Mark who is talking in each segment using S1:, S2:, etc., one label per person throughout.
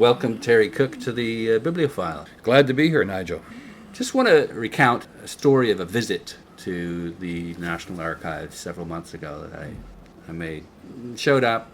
S1: welcome Terry Cook to the Bibliophile.
S2: Glad to be here, Nigel.
S1: Just want to recount a story of a visit to the National Archives several months ago that I made. Showed up,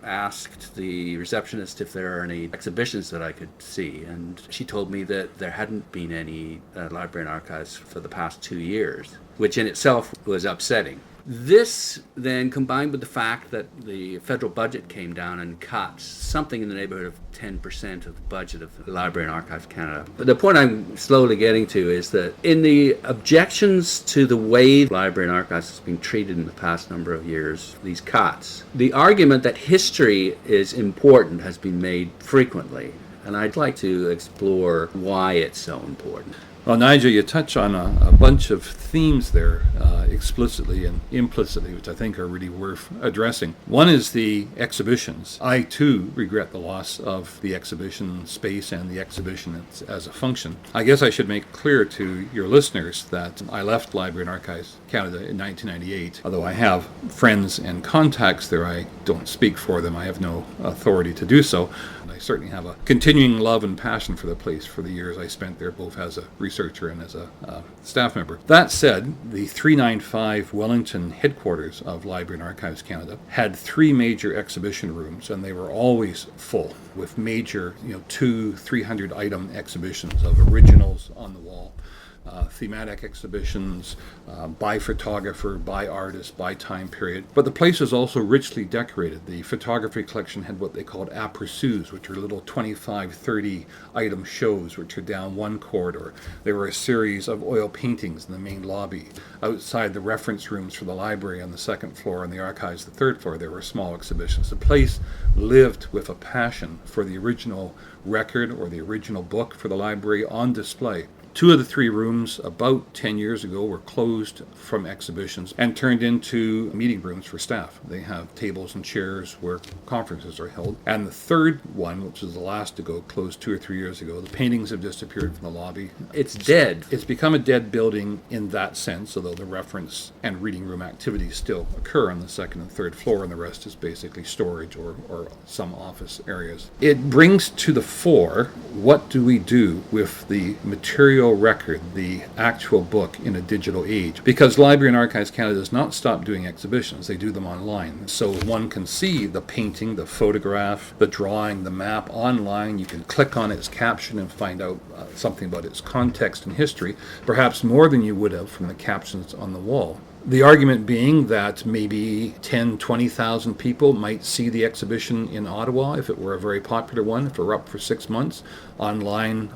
S1: asked the receptionist if there are any exhibitions that I could see, and she told me that there hadn't been any library and archives for the past 2 years, which in itself was upsetting. This then, combined with the fact that the federal budget came down and cut something in the neighborhood of 10% of the budget of the Library and Archives Canada. But the point I'm slowly getting to is that in the objections to the way the Library and Archives has been treated in the past number of years, these cuts, the argument that history is important has been made frequently. And I'd like to explore why it's so important.
S2: Well, Nigel, you touch on a bunch of themes there, explicitly and implicitly, which I think are really worth addressing. One is the exhibitions. I, too, regret the loss of the exhibition space and the exhibition as a function. I guess I should make clear to your listeners that I left Library and Archives Canada in 1998. Although I have friends and contacts there, I don't speak for them. I have no authority to do so. I certainly have a continuing love and passion for the place for the years I spent there, both as a researcher and as a staff member. That said, the 395 Wellington headquarters of Library and Archives Canada had 3 major exhibition rooms, and they were always full with major, 200-300 item exhibitions of originals on the wall. Thematic exhibitions, by photographer, by artist, by time period. But the place was also richly decorated. The photography collection had what they called Appraisals, which are little 25, 30 item shows, which are down one corridor. There were a series of oil paintings in the main lobby. Outside the reference rooms for the library on the 2nd floor and the archives the 3rd floor, there were small exhibitions. The place lived with a passion for the original record or the original book for the library on display. 2 of the 3 rooms about 10 years ago were closed from exhibitions and turned into meeting rooms for staff. They have tables and chairs where conferences are held. And the 3rd one, which is the last to go, closed 2 or 3 years ago. The paintings have disappeared from the lobby.
S1: It's dead.
S2: It's become a dead building in that sense, although the reference and reading room activities still occur on the 2nd and 3rd floor, and the rest is basically storage or some office areas. It brings to the fore, what do we do with the material record, the actual book in a digital age? Because Library and Archives Canada does not stop doing exhibitions. They do them online. So one can see the painting, the photograph, the drawing, the map online. You can click on its caption and find out something about its context and history, perhaps more than you would have from the captions on the wall. The argument being that maybe 10, 20,000 people might see the exhibition in Ottawa if it were a very popular one, if it were up for 6 months. Online,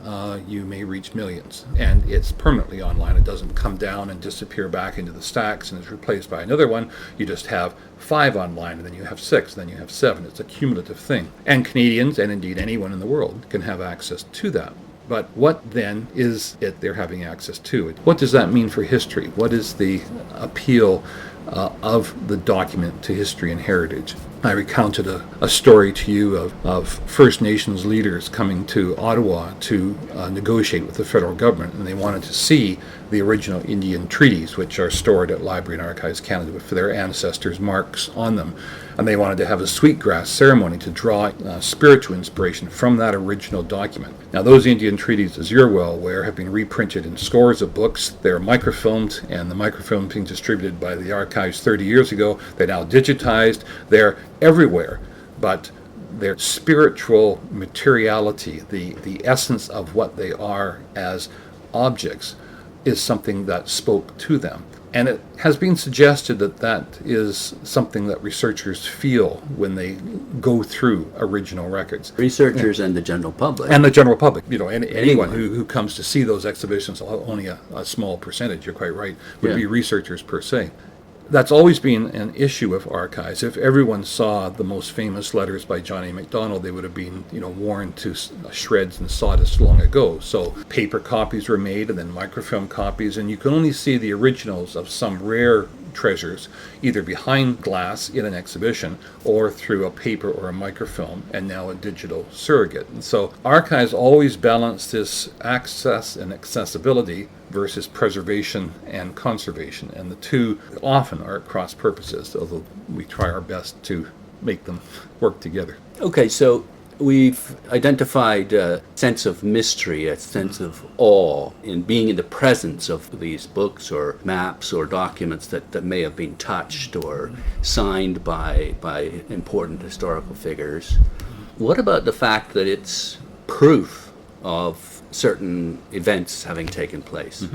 S2: you may reach millions, and it's permanently online. It doesn't come down and disappear back into the stacks and is replaced by another one. You just have 5 online, and then you have 6, and then you have 7. It's a cumulative thing. And Canadians, and indeed anyone in the world, can have access to that. But what then is it they're having access to? What does that mean for history? What is the appeal of the document to history and heritage? I recounted a story to you of First Nations leaders coming to Ottawa to negotiate with the federal government, and they wanted to see the original Indian treaties, which are stored at Library and Archives Canada with their ancestors' marks on them. And they wanted to have a sweetgrass ceremony to draw spiritual inspiration from that original document. Now, those Indian treaties, as you're well aware, have been reprinted in scores of books. They're microfilmed, and the microfilm being distributed by the archives 30 years ago. They're now digitized. They're everywhere. But their spiritual materiality, the essence of what they are as objects, is something that spoke to them. And it has been suggested that that is something that researchers feel when they go through original records.
S1: Researchers and the general public.
S2: And the general public, anyone who comes to see those exhibitions, only a small percentage, you're quite right, would be researchers per se. That's always been an issue with archives. If everyone saw the most famous letters by John A. Macdonald, they would have been, worn to shreds and sawdust long ago. So paper copies were made, and then microfilm copies, and you can only see the originals of some rare treasures, either behind glass in an exhibition or through a paper or a microfilm, and now a digital surrogate. And so archives always balance this access and accessibility versus preservation and conservation, and the two often are at cross purposes, although we try our best to make them work together.
S1: Okay, so We've identified a sense of mystery, a sense of awe in being in the presence of these books or maps or documents that may have been touched or signed by important historical figures. What about the fact that it's proof of certain events having taken place?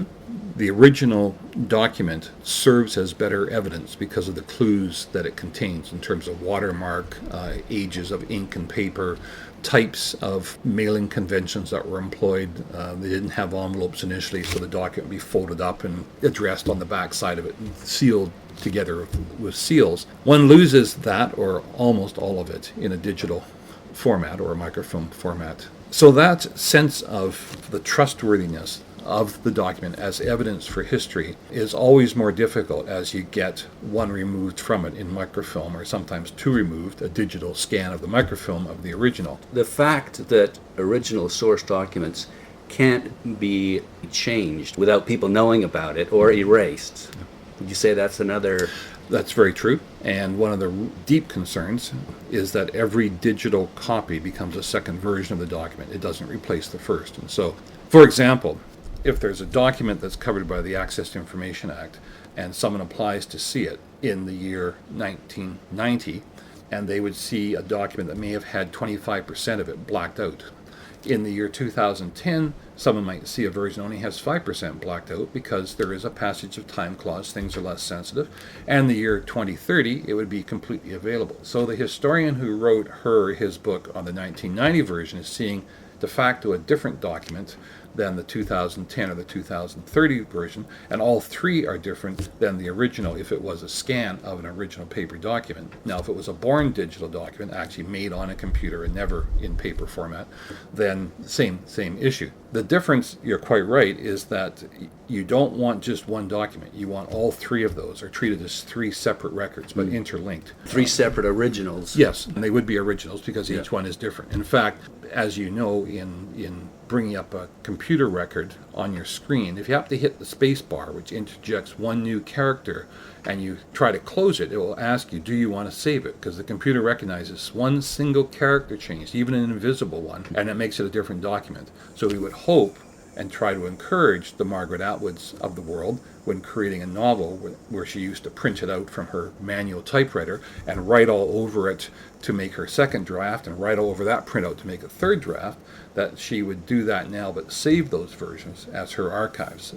S2: The original document serves as better evidence because of the clues that it contains in terms of watermark, ages of ink and paper, types of mailing conventions that were employed. They didn't have envelopes initially, so the document would be folded up and addressed on the back side of it and sealed together with seals. One loses that, or almost all of it, in a digital format or a microfilm format. So that sense of the trustworthiness of the document as evidence for history is always more difficult as you get one removed from it in microfilm, or sometimes two removed, a digital scan of the microfilm of the original.
S1: The fact that original source documents can't be changed without people knowing about it or erased. Would you say that's another?
S2: That's very true. And one of the deep concerns is that every digital copy becomes a second version of the document. It doesn't replace the first. And so, for example, if there's a document that's covered by the Access to Information Act and someone applies to see it in the year 1990, and they would see a document that may have had 25% of it blacked out. In the year 2010, someone might see a version only has 5% blacked out because there is a passage of time clause, things are less sensitive. And the year 2030, it would be completely available. So the historian who wrote his book on the 1990 version is seeing de facto a different document than the 2010 or the 2030 version, and all three are different than the original if it was a scan of an original paper document. Now, if it was a born digital document, actually made on a computer and never in paper format, then same issue. The difference, you're quite right, is that you don't want just one document. You want all three of those are treated as three separate records, but interlinked.
S1: Three separate originals.
S2: Yes, and they would be originals because each one is different. In fact, as you know, in bringing up a computer record on your screen, if you have to hit the space bar, which interjects one new character, and you try to close it, it will ask you, do you want to save it? Because the computer recognizes one single character change, even an invisible one, and it makes it a different document. So we would hope and try to encourage the Margaret Atwoods of the world when creating a novel where she used to print it out from her manual typewriter and write all over it to make her second draft and write all over that printout to make a third draft, that she would do that now but save those versions as her archives.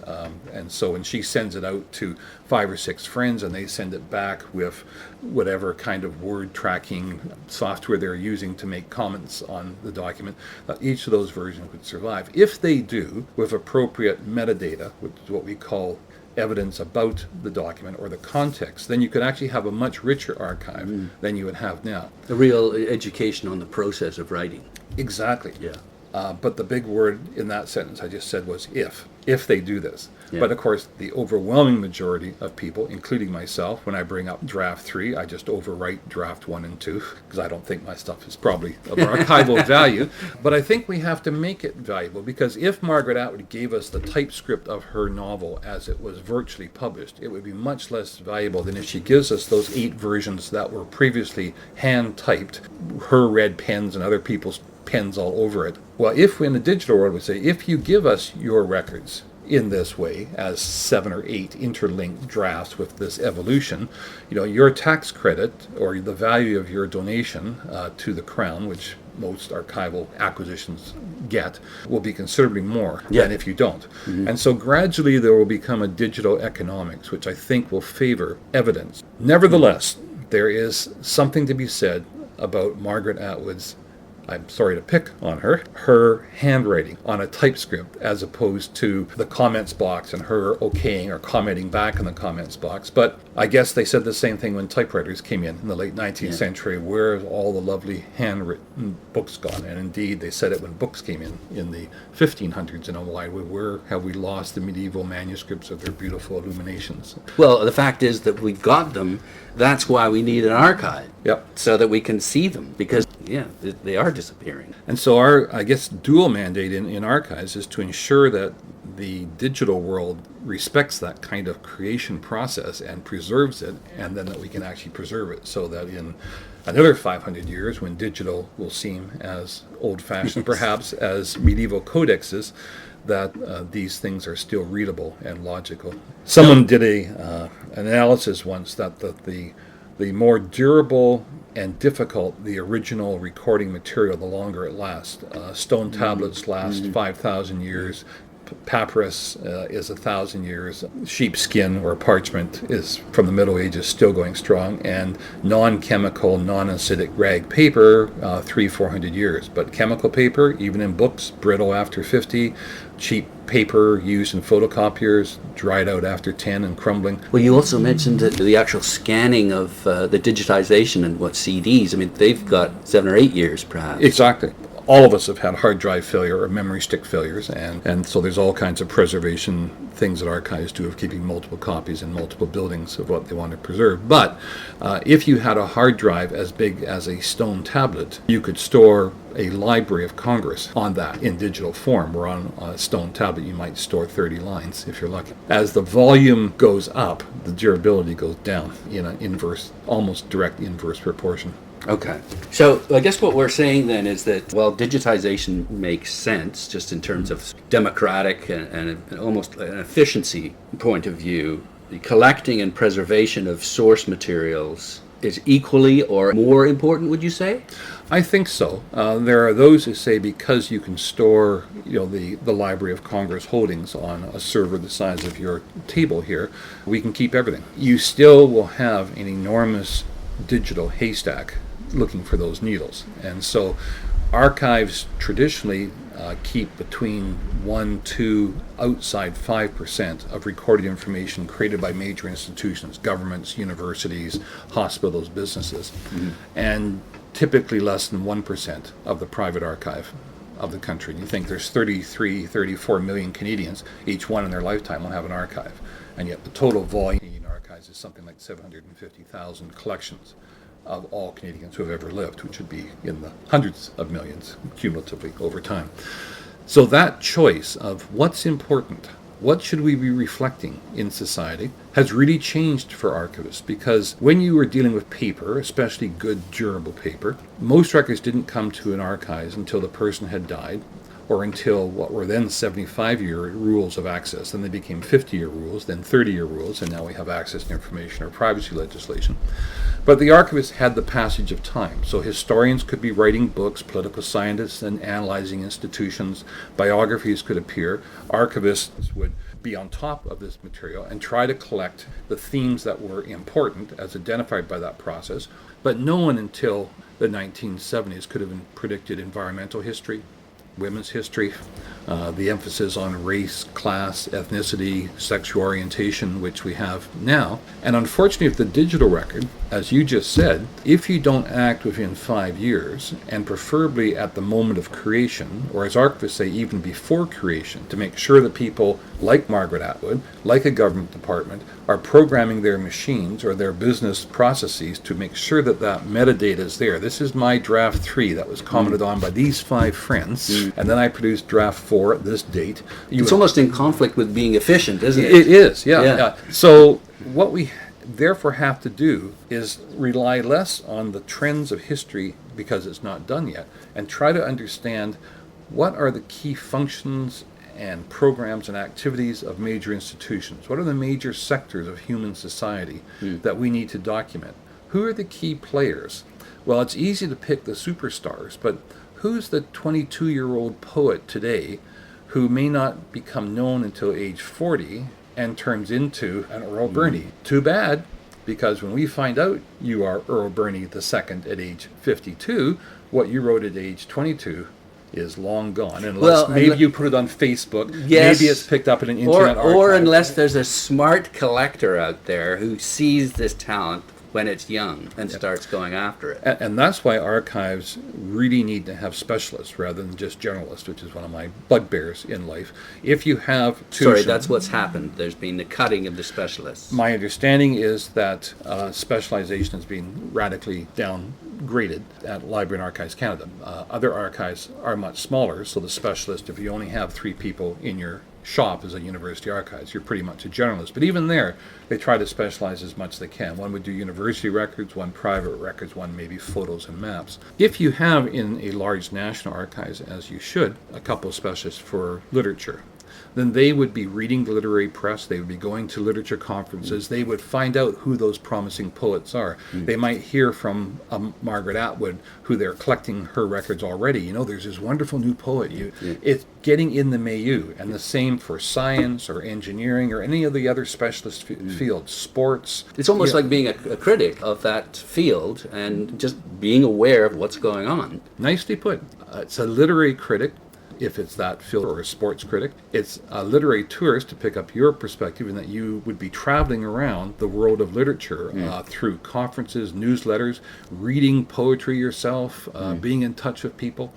S2: And so when she sends it out to 5 or 6 friends and they send it back with whatever kind of word tracking software they're using to make comments on the document, each of those versions would survive. If they do, with appropriate metadata, which is what we call evidence about the document or the context, then you could actually have a much richer archive than you would have now.
S1: A real education on the process of writing.
S2: Exactly.
S1: Yeah.
S2: But the big word in that sentence I just said was if they do this.
S1: Yeah.
S2: But of course, the overwhelming majority of people, including myself, when I bring up draft 3, I just overwrite draft 1 and 2 because I don't think my stuff is probably of archival value. But I think we have to make it valuable, because if Margaret Atwood gave us the typescript of her novel as it was virtually published, it would be much less valuable than if she gives us those 8 versions that were previously hand typed, her red pens and other people's pens all over it. Well, if in the digital world we say, if you give us your records in this way as 7 or 8 interlinked drafts with this evolution, your tax credit or the value of your donation to the Crown, which most archival acquisitions get, will be considerably more than if you don't. And so gradually there will become a digital economics, which I think will favor evidence. Nevertheless, there is something to be said about Margaret Atwood's, I'm sorry to pick on her handwriting on a typescript as opposed to the comments box and her okaying or commenting back in the comments box. But I guess they said the same thing when typewriters came in the late 19th century. Where have all the lovely handwritten books gone? And indeed, they said it when books came in the 1500s in a wide way. Where have we lost the medieval manuscripts of their beautiful illuminations?
S1: Well, the fact is that we've got them. That's why we need an archive.
S2: Yep.
S1: So that we can see them, because they are disappearing.
S2: And so our, I guess, dual mandate in archives is to ensure that the digital world respects that kind of creation process and preserves it, and then that we can actually preserve it so that in another 500 years, when digital will seem as old-fashioned perhaps as medieval codexes, that these things are still readable and logical. Someone did an analysis once that the more durable and difficult the original recording material, the longer it lasts. Stone tablets last 5,000 years. Papyrus is 1,000 years. Sheepskin or parchment is from the Middle Ages, still going strong, and non-chemical, non-acidic rag paper, 300-400 years. But chemical paper, even in books, brittle after 50. Cheap paper used in photocopiers, dried out after 10 and crumbling.
S1: Well, you also mentioned that the actual scanning of the digitization and CDs. I mean, they've got 7 or 8 years, perhaps.
S2: Exactly. All of us have had hard drive failure or memory stick failures, and so there's all kinds of preservation things that archives do of keeping multiple copies in multiple buildings of what they want to preserve. But if you had a hard drive as big as a stone tablet, you could store a Library of Congress on that in digital form, where on a stone tablet you might store 30 lines if you're lucky. As the volume goes up, the durability goes down in an inverse, almost direct inverse proportion.
S1: Okay. So I guess what we're saying then is that, well, digitization makes sense just in terms of democratic and almost an efficiency point of view. The collecting and preservation of source materials is equally or more important, would you say?
S2: I think so. There are those who say because you can store, the Library of Congress holdings on a server the size of your table here, we can keep everything. You still will have an enormous digital haystack looking for those needles. And so archives traditionally keep between 1 to outside 5% of recorded information created by major institutions, governments, universities, hospitals, businesses, and typically less than 1% of the private archive of the country. And you think there's 34 million Canadians, each one in their lifetime will have an archive. And yet the total volume of Canadian archives is something like 750,000 collections of all Canadians who have ever lived, which would be in the hundreds of millions cumulatively over time. So that choice of what's important, what should we be reflecting in society, has really changed for archivists, because when you were dealing with paper, especially good durable paper, most records didn't come to an archive until the person had died, or until what were then 75-year rules of access. Then they became 50-year rules, then 30-year rules, and now we have access to information or privacy legislation. But the archivist had the passage of time. So historians could be writing books, political scientists and analyzing institutions, biographies could appear, archivists would be on top of this material and try to collect the themes that were important as identified by that process. But no one until the 1970s could have predicted environmental history, women's history, the emphasis on race, class, ethnicity, sexual orientation, which we have now. And unfortunately, if the digital record, as you just said, if you don't act within 5 years, and preferably at the moment of creation, or as archivists say, even before creation, to make sure that people like Margaret Atwood, like a government department, are programming their machines or their business processes to make sure that that metadata is there. This is my draft 3 that was commented on by these 5 friends, and then I produced draft 4 at this date.
S1: It's almost in conflict with being efficient, isn't it?
S2: It is, yeah. So what we therefore have to do is rely less on the trends of history, because it's not done yet, and try to understand what are the key functions and programs and activities of major institutions. What are the major sectors of human society that we need to document? Who are the key players? Well, it's easy to pick the superstars, but who's the 22-year-old poet today who may not become known until age 40 and turns into an Earl Burney? Too bad, because when we find out you are Earl Burney II at age 52, what you wrote at age 22 is long gone. Unless maybe you put it on Facebook,
S1: yes,
S2: maybe it's picked up in an internet archive.
S1: Or unless there's a smart collector out there who sees this talent when it's young and starts going after it.
S2: And that's why archives really need to have specialists rather than just generalists, which is one of my bugbears in life. If you have
S1: that's what's happened. There's been the cutting of the specialists.
S2: My understanding is that specialization has been radically downgraded at Library and Archives Canada. Other archives are much smaller, so the specialist, if you only have 3 people in your shop as a university archives. You're pretty much a generalist. But even there, they try to specialize as much as they can. One would do university records, one private records, one maybe photos and maps. If you have in a large national archives, as you should, a couple of specialists for literature, then they would be reading the literary press, they would be going to literature conferences, they would find out who those promising poets are. They might hear from Margaret Atwood, who they're collecting her records already. You know, there's this wonderful new poet. It's getting in the milieu, and the same for science or engineering or any of the other specialist fields, sports.
S1: It's almost like being a critic of that field and just being aware of what's going on.
S2: Nicely put. It's a literary critic, if it's that field, or a sports critic. It's a literary tourist to pick up your perspective, in that you would be traveling around the world of literature through conferences, newsletters, reading poetry yourself, being in touch with people.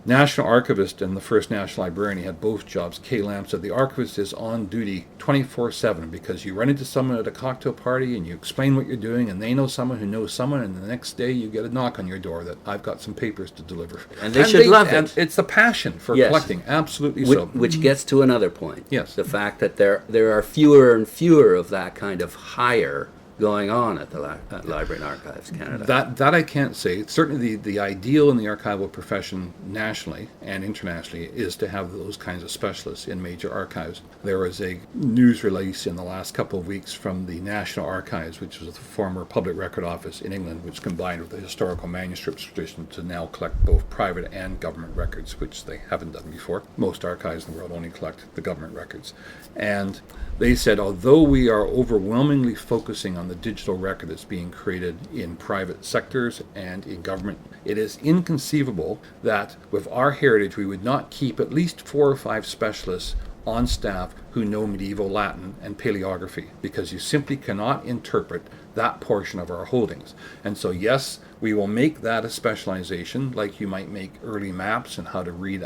S2: National Archivist and the first National Librarian, he had both jobs. Kay Lamb said the archivist is on duty 24/7, because you run into someone at a cocktail party and you explain what you're doing, and they know someone who knows someone, and the next day you get a knock on your door that I've got some papers to deliver.
S1: And they should love it.
S2: And it's the passion for
S1: Yes.
S2: collecting, absolutely
S1: Which,
S2: so.
S1: which gets to another point.
S2: Yes.
S1: The fact that there are fewer and fewer of that kind of hire going on at the Library and Archives Canada.
S2: That I can't say. Certainly the ideal in the archival profession nationally and internationally is to have those kinds of specialists in major archives. There was a news release in the last couple of weeks from the National Archives, which was the former Public Record Office in England, which combined with the historical manuscripts tradition to now collect both private and government records, which they haven't done before. Most archives in the world only collect the government records. And they said, although we are overwhelmingly focusing on the digital record that's being created in private sectors and in government, it is inconceivable that with our heritage we would not keep at least 4 or 5 specialists on staff who know medieval Latin and paleography, because you simply cannot interpret that portion of our holdings. And so yes, we will make that a specialization, like you might make early maps and how to read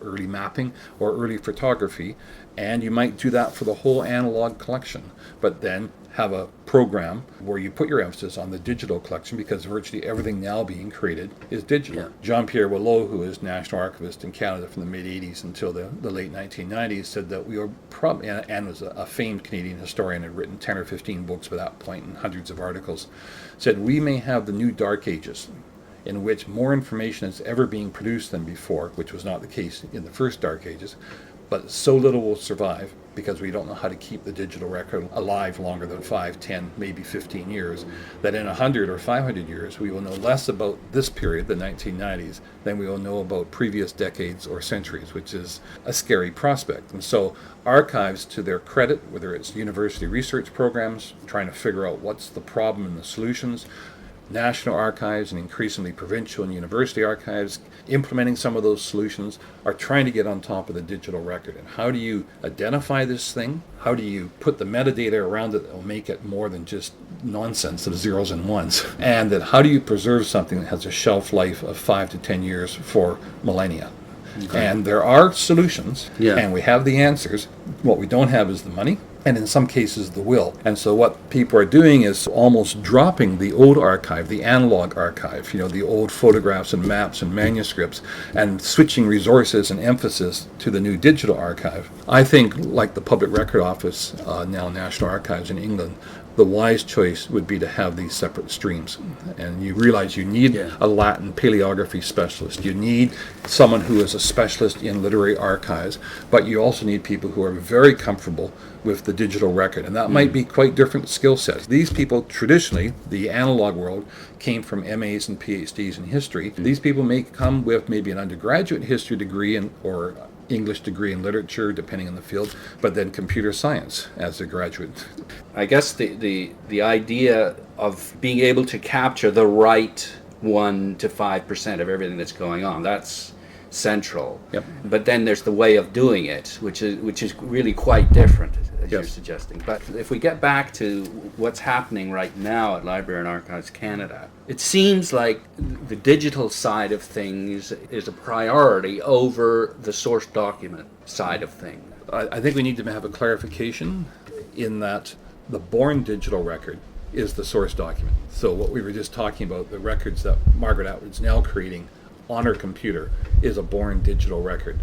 S2: early mapping or early photography, and you might do that for the whole analog collection, but then have a program where you put your emphasis on the digital collection, because virtually everything now being created is digital.
S1: Yeah.
S2: Jean-Pierre Willot, who is National Archivist in Canada from the mid-'80s until the late 1990s, said that we were probably, and was a famed Canadian historian, had written 10 or 15 books by that point and hundreds of articles, said we may have the new Dark Ages, in which more information is ever being produced than before, which was not the case in the first Dark Ages, but so little will survive because we don't know how to keep the digital record alive longer than 5, 10, maybe 15 years, that in 100 or 500 years we will know less about this period, the 1990s, than we will know about previous decades or centuries, which is a scary prospect. And so archives, to their credit, whether it's university research programs, trying to figure out what's the problem and the solutions, national archives and increasingly provincial and university archives implementing some of those solutions, are trying to get on top of the digital record. And how do you identify this thing? How do you put the metadata around it that will make it more than just nonsense of zeros and ones? And then how do you preserve something that has a shelf life of 5 to 10 years for millennia? Okay. And there are solutions, and we have the answers. What we don't have is the money, and in some cases the will. And so what people are doing is almost dropping the old archive, the analog archive, the old photographs and maps and manuscripts, and switching resources and emphasis to the new digital archive. I think, like the Public Record Office, now National Archives in England, the wise choice would be to have these separate streams. And you realize you need a Latin paleography specialist. You need someone who is a specialist in literary archives, but you also need people who are very comfortable with the digital record. And that might be quite different skill sets. These people, traditionally, the analog world, came from MAs and PhDs in history. These people may come with maybe an undergraduate history degree or English degree in literature, depending on the field, but then computer science as a graduate.
S1: I guess the idea of being able to capture the right 1 to 5% of everything that's going on, that's central.
S2: Yep.
S1: But then there's the way of doing it, which is really quite different, as you're suggesting. But if we get back to what's happening right now at Library and Archives Canada, it seems like the digital side of things is a priority over the source document side of things.
S2: I think we need to have a clarification in that the born digital record is the source document. So what we were just talking about, the records that Margaret Atwood's now creating on her computer, is a born digital record.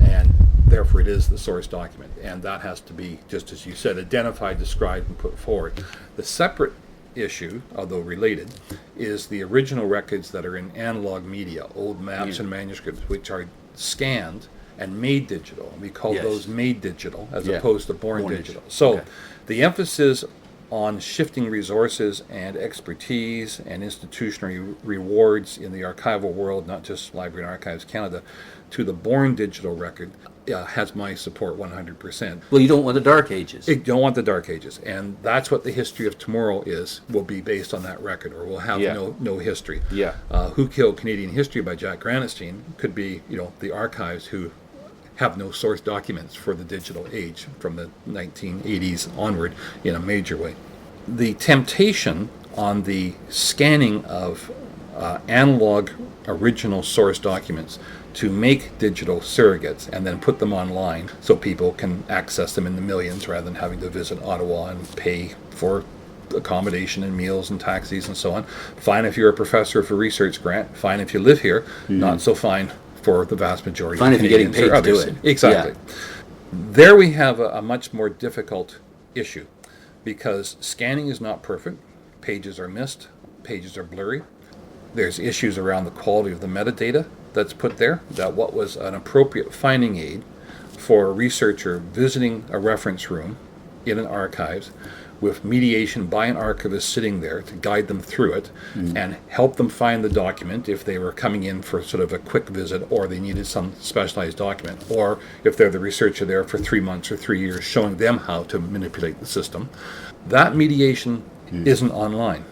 S2: And Therefore, it is the source document, and that has to be, just as you said, identified, described, and put forward. The separate issue, although related, is the original records that are in analog media, old maps and manuscripts, which are scanned and made digital. We call those made digital as opposed to born digital. So the emphasis on shifting resources and expertise and institutional rewards in the archival world, not just Library and Archives Canada, to the born digital record has my support 100%.
S1: Well, you don't want the Dark Ages.
S2: You don't want the Dark Ages, and that's what the history of tomorrow will be based on that record, or will have no history. Who Killed Canadian History by Jack Granatstein could be, the archives who have no source documents for the digital age from the 1980s onward in a major way. The temptation on the scanning of analog original source documents to make digital surrogates and then put them online so people can access them in the millions rather than having to visit Ottawa and pay for accommodation and meals and taxis and so on. Fine if you're a professor for a research grant, fine if you live here, not so fine for the vast majority
S1: fine
S2: of
S1: Canadians
S2: if you're getting paid
S1: to do it.
S2: Exactly. There we have a much more difficult issue because scanning is not perfect. Pages are missed, pages are blurry. There's issues around the quality of the metadata that's put there, that what was an appropriate finding aid for a researcher visiting a reference room in an archives with mediation by an archivist sitting there to guide them through it and help them find the document if they were coming in for sort of a quick visit or they needed some specialized document, or if they're the researcher there for 3 months or 3 years showing them how to manipulate the system. That mediation isn't online,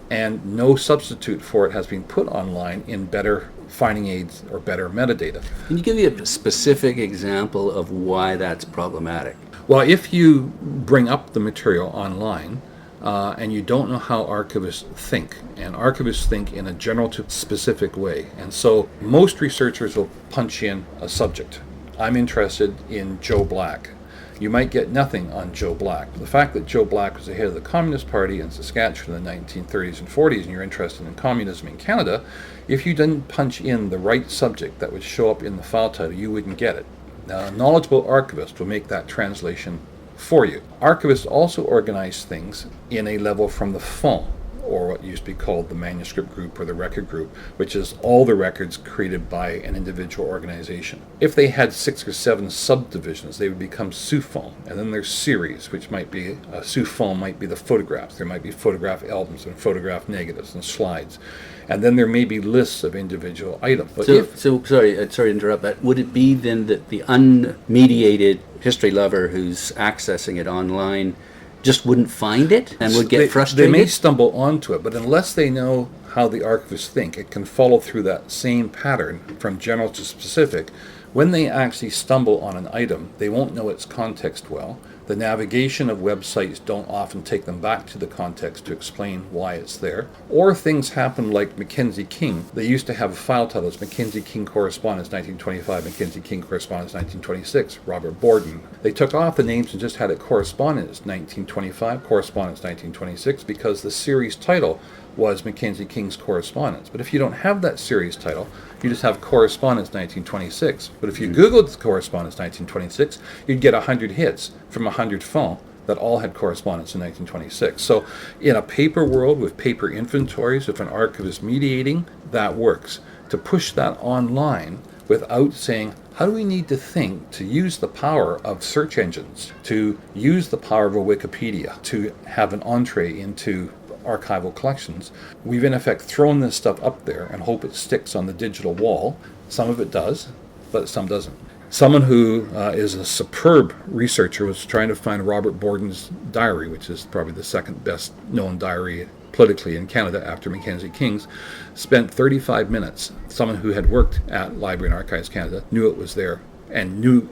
S2: and no substitute for it has been put online in better finding aids or better metadata.
S1: Can you give me a specific example of why that's problematic?
S2: Well, if you bring up the material online and you don't know how archivists think, and archivists think in a general to specific way, and so most researchers will punch in a subject. I'm interested in Joe Black. You might get nothing on Joe Black. The fact that Joe Black was the head of the Communist Party in Saskatchewan in the 1930s and 40s, and you're interested in communism in Canada, if you didn't punch in the right subject that would show up in the file title, you wouldn't get it. Now, a knowledgeable archivist will make that translation for you. Archivists also organize things in a level from the fond, or what used to be called the manuscript group or the record group, which is all the records created by an individual organization. If they had 6 or 7 subdivisions, they would become sous-fond, and then there's series, which might be, a sous-fond might be the photographs. There might be photograph albums and photograph negatives and slides. And then there may be lists of individual items. But
S1: sorry to interrupt, but would it be then that the unmediated history lover who's accessing it online just wouldn't find it and would get frustrated?
S2: They may stumble onto it, but unless they know how the archivists think, it can follow through that same pattern from general to specific. When they actually stumble on an item, they won't know its context well. The navigation of websites don't often take them back to the context to explain why it's there. Or things happen like Mackenzie King. They used to have file titles, Mackenzie King Correspondence 1925, Mackenzie King Correspondence 1926, Robert Borden. They took off the names and just had it Correspondence 1925, Correspondence 1926, because the series title was Mackenzie King's Correspondence. But if you don't have that series title, you just have Correspondence 1926. But if you Googled Correspondence 1926, you'd get 100 hits from 100 fonts that all had correspondence in 1926. So in a paper world with paper inventories, if an archivist mediating, that works. To push that online without saying, how do we need to think to use the power of search engines, to use the power of a Wikipedia, to have an entree into archival collections? We've in effect thrown this stuff up there and hope it sticks on the digital wall. Some of it does, but some doesn't. Someone who is a superb researcher was trying to find Robert Borden's diary, which is probably the second best known diary politically in Canada after Mackenzie King's, spent 35 minutes. Someone who had worked at Library and Archives Canada knew it was there and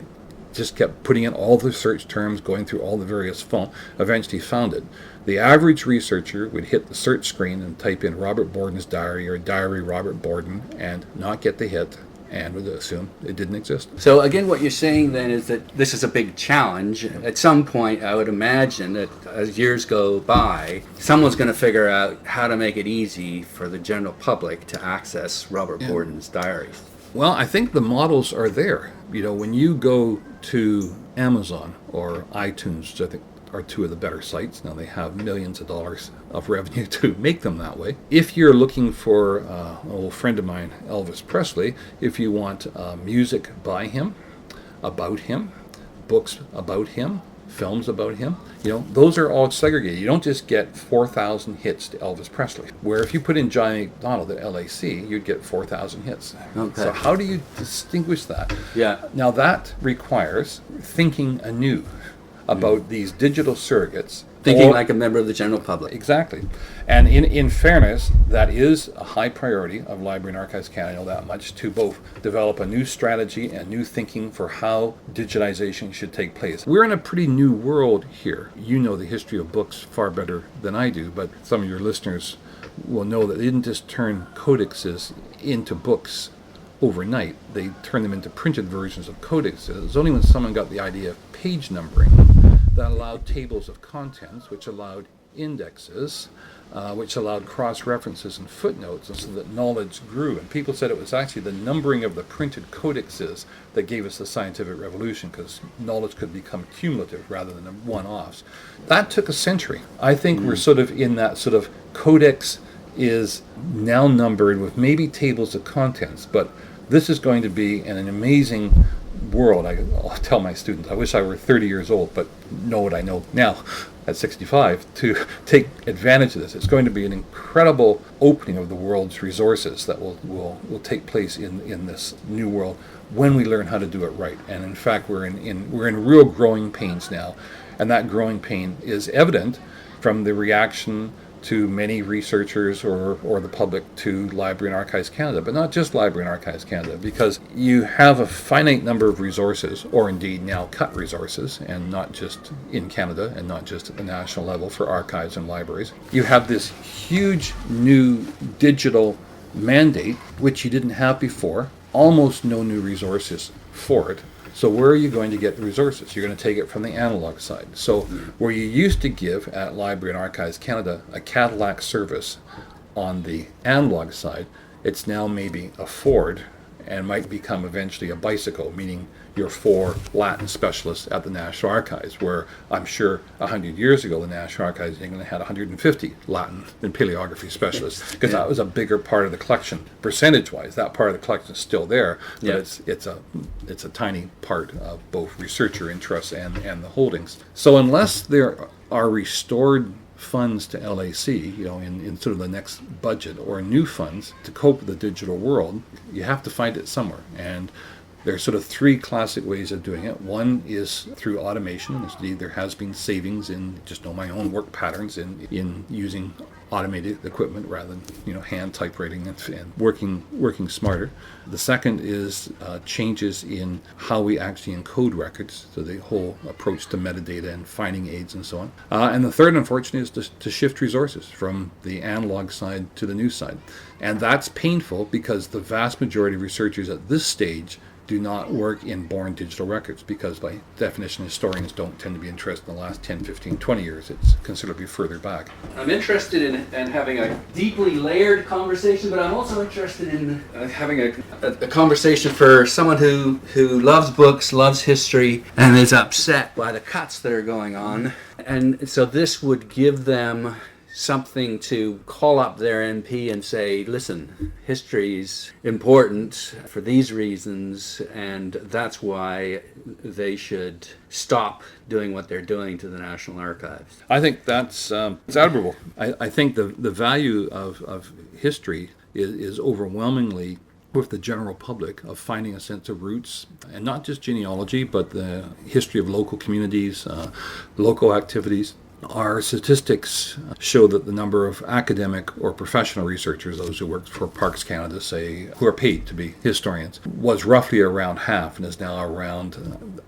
S2: just kept putting in all the search terms, going through all the various fonts, eventually found it. The average researcher would hit the search screen and type in Robert Borden's diary or diary Robert Borden and not get the hit and would assume it didn't exist.
S1: So again, what you're saying then is that this is a big challenge. At some point, I would imagine that as years go by, someone's going to figure out how to make it easy for the general public to access Robert Borden's diaries.
S2: Well, I think the models are there. When you go to Amazon or iTunes, which I think are two of the better sites. Now, they have millions of dollars of revenue to make them that way. If you're looking for an old friend of mine, Elvis Presley, if you want music by him, about him, books about him, films about him, those are all segregated. You don't just get 4,000 hits to Elvis Presley, where if you put in Johnny McDonald at LAC, you'd get 4,000 hits.
S1: Okay.
S2: So how do you distinguish that?
S1: Yeah.
S2: Now that requires thinking anew about these digital surrogates.
S1: Thinking like a member of the general public.
S2: Exactly. And in fairness, that is a high priority of Library and Archives Canada, I know that much, to both develop a new strategy and new thinking for how digitization should take place. We're in a pretty new world here. You know the history of books far better than I do, but some of your listeners will know that they didn't just turn codexes into books overnight. They turned them into printed versions of codexes. It was only when someone got the idea of page numbering that allowed tables of contents, which allowed indexes, which allowed cross-references and footnotes, and so that knowledge grew. And people said it was actually the numbering of the printed codexes that gave us the scientific revolution, because knowledge could become cumulative rather than one-offs. That took a century. I think we're sort of in that sort of codex is now numbered with maybe tables of contents, but this is going to be an amazing world. I'll tell my students, I wish I were 30 years old, but know what I know now at 65 to take advantage of this. It's going to be an incredible opening of the world's resources that will take place in this new world when we learn how to do it right. And in fact, we're in real growing pains now, and that growing pain is evident from the reaction to many researchers or the public to Library and Archives Canada, but not just Library and Archives Canada, because you have a finite number of resources, or indeed now cut resources, and not just in Canada and not just at the national level for archives and libraries. You have this huge new digital mandate, which you didn't have before, almost no new resources for it. So where are you going to get the resources? You're going to take it from the analog side. So where you used to give at Library and Archives Canada a Cadillac service on the analog side, it's now maybe a Ford and might become eventually a bicycle, meaning your 4 Latin specialists at the National Archives, where I'm sure 100 years ago the National Archives in England had 150 Latin and paleography specialists, because that was a bigger part of the collection. Percentage-wise, that part of the collection is still there, but it's a tiny part of both researcher interests and the holdings. So unless there are restored funds to LAC, in sort of the next budget, or new funds to cope with the digital world, you have to find it somewhere. And there's sort of 3 classic ways of doing it. One is through automation. Indeed, there has been savings in just my own work patterns in using automated equipment rather than hand typewriting and working smarter. The second is changes in how we actually encode records, so the whole approach to metadata and finding aids and so on. And the third, unfortunately, is to shift resources from the analog side to the new side. And that's painful, because the vast majority of researchers at this stage do not work in born digital records, because by definition historians don't tend to be interested in the last 10, 15, 20 years. It's considerably further back.
S1: I'm interested in having a deeply layered conversation, but I'm also interested in having a conversation for someone who loves books, loves history, and is upset by the cuts that are going on. And so this would give them something to call up their MP and say, listen, history is important for these reasons, and that's why they should stop doing what they're doing to the National Archives.
S2: I think that's it's admirable. I think the value of history is overwhelmingly with the general public, of finding a sense of roots, and not just genealogy, but the history of local communities, local activities. Our statistics show that the number of academic or professional researchers, those who work for Parks Canada, say, who are paid to be historians, was roughly around half, and is now around,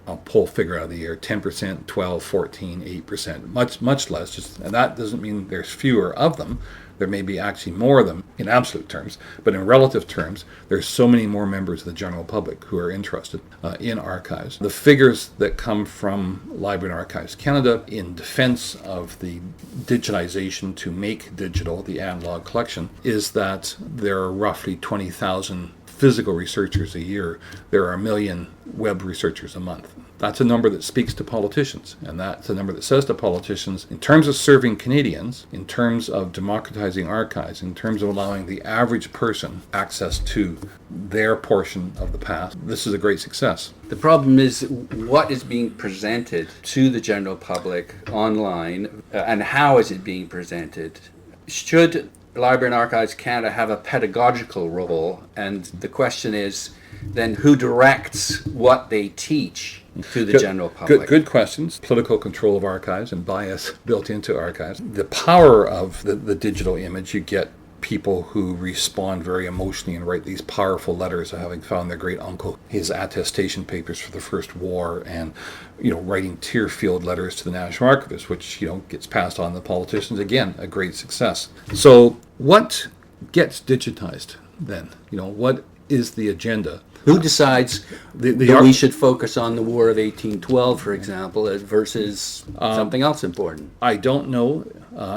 S2: I'll pull a figure out of the year, 10%, 12, 14, 8%, much less. And that doesn't mean there's fewer of them. There may be actually more of them in absolute terms, but in relative terms, there's so many more members of the general public who are interested in archives. The figures that come from Library and Archives Canada in defense of the digitization to make digital the analog collection is that there are roughly 20,000 physical researchers a year, there are 1 million web researchers a month. That's a number that speaks to politicians, and that's a number that says to politicians, in terms of serving Canadians, in terms of democratizing archives, in terms of allowing the average person access to their portion of the past, this is a great success.
S1: The problem is what is being presented to the general public online, and how is it being presented? Should Library and Archives Canada have a pedagogical role? And the question is, then who directs what they teach to the general public?
S2: Good questions. Political control of archives and bias built into archives. The power of the digital image, you get people who respond very emotionally and write these powerful letters of having found their great uncle, his attestation papers for the First War, and writing tear-filled letters to the National Archivist, which gets passed on to the politicians. Again, a great success. So what gets digitized then? What is the agenda?
S1: Who decides that we should focus on the War of 1812, for example, versus something else important?
S2: I don't know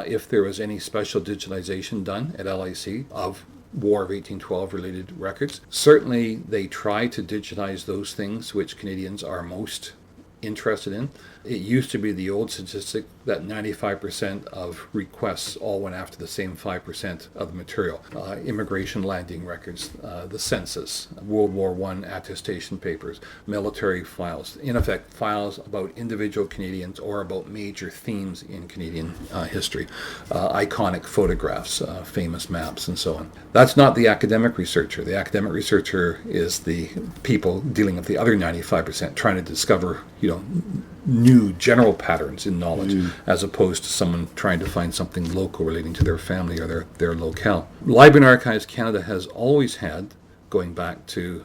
S2: if there was any special digitization done at LIC of War of 1812 related records. Certainly they try to digitize those things which Canadians are most interested in. It used to be the old statistic that 95% of requests all went after the same 5% of the material. Immigration landing records, the census, World War I attestation papers, military files, in effect files about individual Canadians or about major themes in Canadian history, iconic photographs, famous maps, and so on. That's not the academic researcher. The academic researcher is the people dealing with the other 95%, trying to discover, new general patterns in knowledge, as opposed to someone trying to find something local relating to their family or their locale. Library and Archives Canada has always had, going back to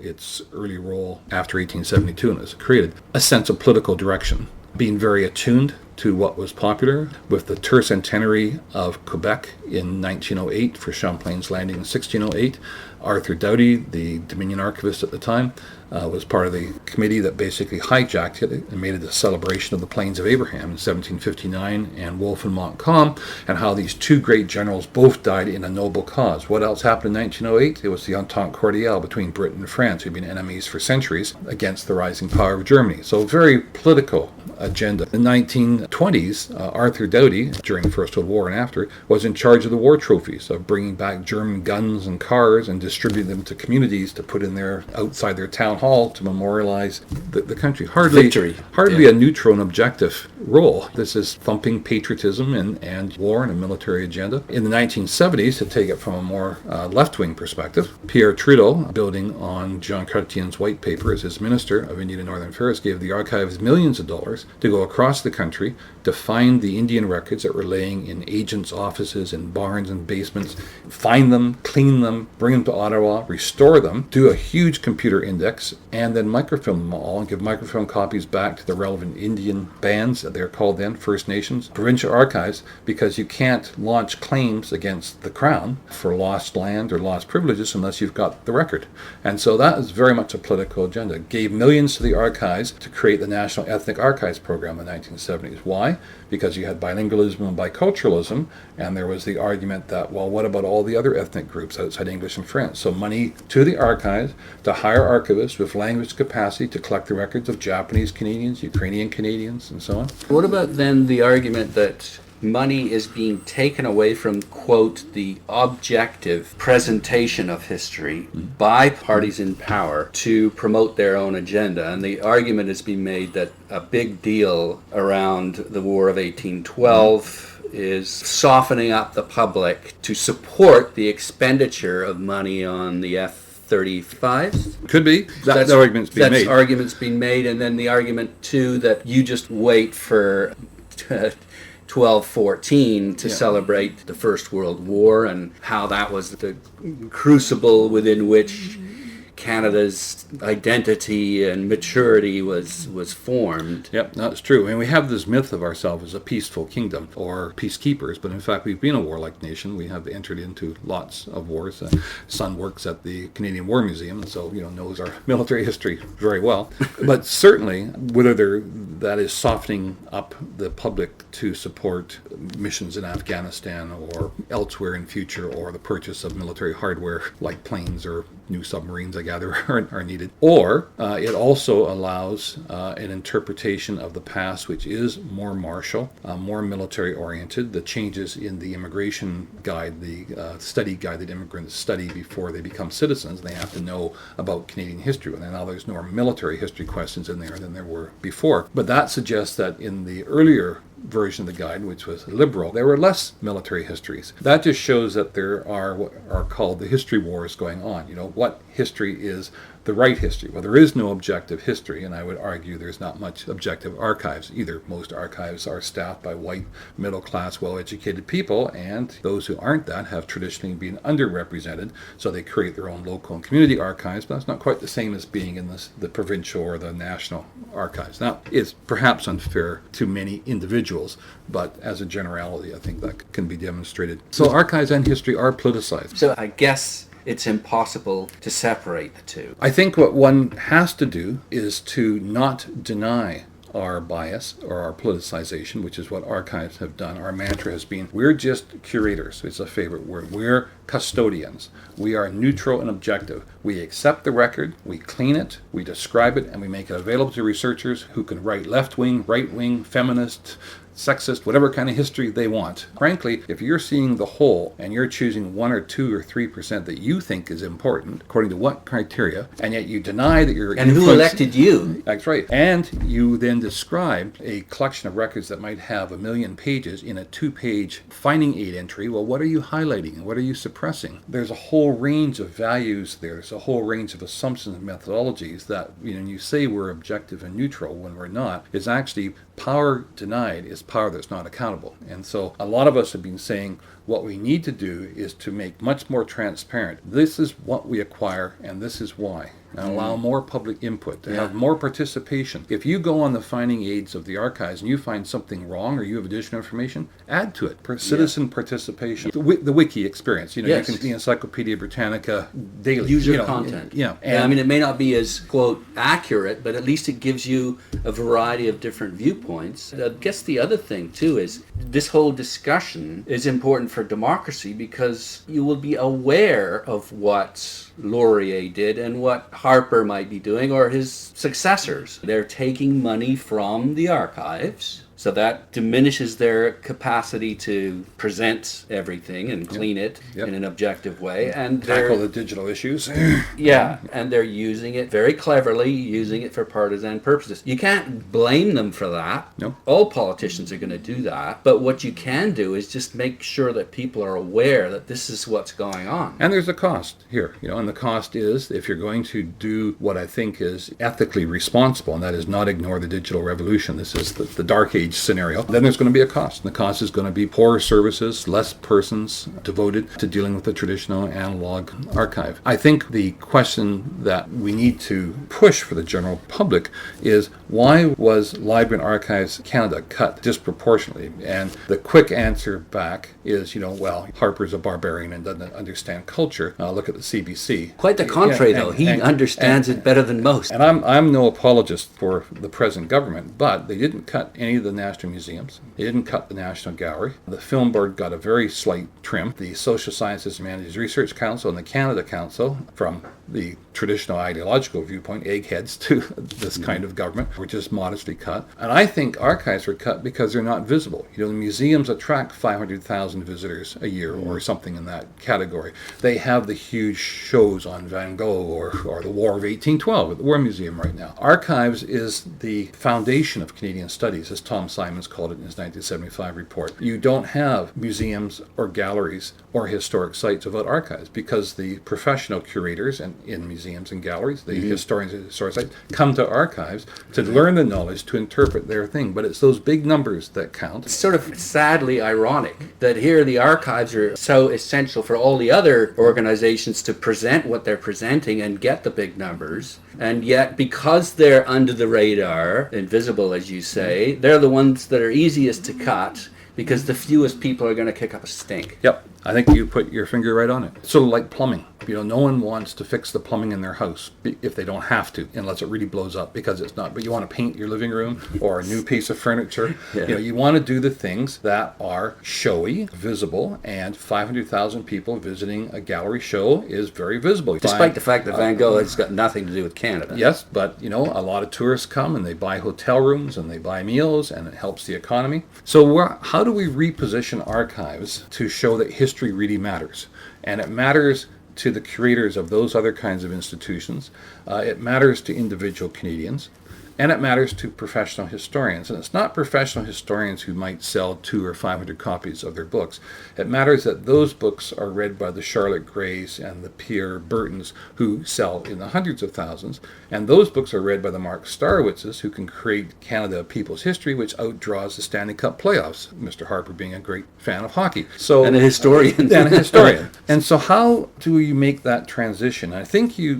S2: its early role after 1872 when it was created, a sense of political direction, being very attuned to what was popular. With the tercentenary of Quebec in 1908 for Champlain's Landing in 1608, Arthur Doughty, the Dominion archivist at the time, was part of the committee that basically hijacked it and made it a celebration of the Plains of Abraham in 1759 and Wolfe and Montcalm, and how these two great generals both died in a noble cause. What else happened in 1908? It was the Entente Cordiale between Britain and France, who'd been enemies for centuries, against the rising power of Germany. So very political agenda. In the 1920s, Arthur Doughty, during the First World War and after, was in charge of the war trophies, of bringing back German guns and cars and distributing them to communities to put in outside their town hall to memorialize the country. Hardly a neutral and objective role. This is thumping patriotism and war and a military agenda. In the 1970s, to take it from a more left-wing perspective, Pierre Trudeau, building on Jean Chrétien's white paper as his Minister of Indian and Northern Affairs, gave the archives millions of dollars to go across the country to find the Indian records that were laying in agents' offices, in barns and basements, find them, clean them, bring them to Ottawa, restore them, do a huge computer index, and then microfilm them all and give microfilm copies back to the relevant Indian bands, they're called then, First Nations, provincial archives, because you can't launch claims against the Crown for lost land or lost privileges unless you've got the record. And so that is very much a political agenda. Gave millions to the archives to create the National Ethnic Archives Program in the 1970s. Why? Because you had bilingualism and biculturalism, and there was the argument that, well, what about all the other ethnic groups outside English and French? So money to the archives to hire archivists with language capacity to collect the records of Japanese Canadians, Ukrainian Canadians, and so on.
S1: What about then the argument that money is being taken away from, quote, the objective presentation of history by parties in power to promote their own agenda? And the argument has been made that a big deal around the War of 1812 is softening up the public to support the expenditure of money on the F-35s.
S2: Could be. That argument's being made.
S1: That's arguments being made. And then the argument, too, that you just wait for 1214 to celebrate the First World War and how that was the crucible within which Canada's identity and maturity was formed.
S2: Yep, that's true. And we have this myth of ourselves as a peaceful kingdom or peacekeepers, but in fact we've been a warlike nation. We have entered into lots of wars. Son works at the Canadian War Museum, so knows our military history very well. But certainly, whether that is softening up the public to support missions in Afghanistan or elsewhere in future, or the purchase of military hardware like planes or new submarines, I gather, are needed. Or it also allows an interpretation of the past which is more martial, more military oriented. The changes in the immigration guide, the study guide that immigrants study before they become citizens, they have to know about Canadian history. And now there's more military history questions in there than there were before. But that suggests that in the earlier version of the guide, which was liberal, there were less military histories. That just shows that there are what are called the history wars going on. What history is the right history? Well, there is no objective history, and I would argue there's not much objective archives either. Most archives are staffed by white, middle-class, well-educated people, and those who aren't that have traditionally been underrepresented, so they create their own local and community archives, but that's not quite the same as being in the provincial or the national archives. Now, it's perhaps unfair to many individuals, but as a generality, I think that can be demonstrated. So archives and history are politicized.
S1: So I guess it's impossible to separate the two.
S2: I think what one has to do is to not deny our bias or our politicization, which is what archives have done. Our mantra has been, we're just curators. It's a favorite word. We're custodians. We are neutral and objective. We accept the record, we clean it, we describe it, and we make it available to researchers who can write left-wing, right-wing, feminist, sexist, whatever kind of history they want. Frankly, if you're seeing the whole and you're choosing 1 or 2 or 3% that you think is important, according to what criteria, and yet you deny that you're
S1: and who elected you?
S2: That's right. And you then describe a collection of records that might have 1 million pages in a 2-page finding aid entry. Well, what are you highlighting and what are you suppressing? There's a whole range of values there. There's a whole range of assumptions and methodologies that, you say we're objective and neutral when we're not. It's actually power denied is power that's not accountable. And so a lot of us have been saying what we need to do is to make much more transparent. This is what we acquire and this is why. And allow more public input, to have more participation. If you go on the finding aids of the archives and you find something wrong or you have additional information, add to it. Citizen participation. The Wiki Experience. You can the Encyclopedia Britannica daily.
S1: User content. And it may not be as, quote, accurate, but at least it gives you a variety of different viewpoints. I guess the other thing, too, is this whole discussion is important for democracy because you will be aware of what Laurier did and what Harper might be doing or his successors. They're taking money from the archives, so that diminishes their capacity to present everything and clean it in an objective way. And
S2: tackle the digital issues.
S1: And they're using it very cleverly, using it for partisan purposes. You can't blame them for that.
S2: No.
S1: All politicians are going to do that. But what you can do is just make sure that people are aware that this is what's going on.
S2: And there's a cost here, and the cost is if you're going to do what I think is ethically responsible, and that is not ignore the digital revolution. This is the dark age scenario, then there's going to be a cost. And the cost is going to be poorer services, less persons devoted to dealing with the traditional analog archive. I think the question that we need to push for the general public is why was Library and Archives Canada cut disproportionately? And the quick answer back is, well, Harper's a barbarian and doesn't understand culture. Look at the CBC.
S1: Quite the contrary, though. He understands it better than most.
S2: And I'm no apologist for the present government, but they didn't cut any of the national museums. They didn't cut the National Gallery. The Film Board got a very slight trim. The Social Sciences and Humanities Research Council and the Canada Council, from the traditional ideological viewpoint, eggheads to this kind of government, were just modestly cut. And I think archives were cut because they're not visible. The museums attract 500,000 visitors a year or something in that category. They have the huge shows on Van Gogh or the War of 1812 at the War Museum right now. Archives is the foundation of Canadian studies, as Tom Simons called it in his 1975 report. You don't have museums or galleries or historic sites without archives because the professional curators and in museums and galleries, the historians and historic sites, come to archives to learn the knowledge to interpret their thing. But it's those big numbers that count.
S1: It's sort of sadly ironic that here the archives are so essential for all the other organizations to present what they're presenting and get the big numbers. And yet, because they're under the radar, invisible as you say, they're the ones that are easiest to cut because the fewest people are going to kick up a stink.
S2: Yep. I think you put your finger right on it. Sort of like plumbing. No one wants to fix the plumbing in their house if they don't have to, unless it really blows up because it's not. But you want to paint your living room or a new piece of furniture. You want to do the things that are showy, visible, and 500,000 people visiting a gallery show is very visible.
S1: Despite the fact that Van Gogh has got nothing to do with Canada.
S2: Yes, but a lot of tourists come and they buy hotel rooms and they buy meals, and it helps the economy. So how do we reposition archives to show that history really matters? And it matters to the curators of those other kinds of institutions. It matters to individual Canadians. And it matters to professional historians. And it's not professional historians who might sell 200 or 500 copies of their books. It matters that those books are read by the Charlotte Grays and the Pierre Burtons, who sell in the hundreds of thousands. And those books are read by the Mark Starowitzes, who can create Canada a people's history, which outdraws the Stanley Cup playoffs, Mr. Harper being a great fan of hockey.
S1: And a historian.
S2: And so how do you make that transition? I think you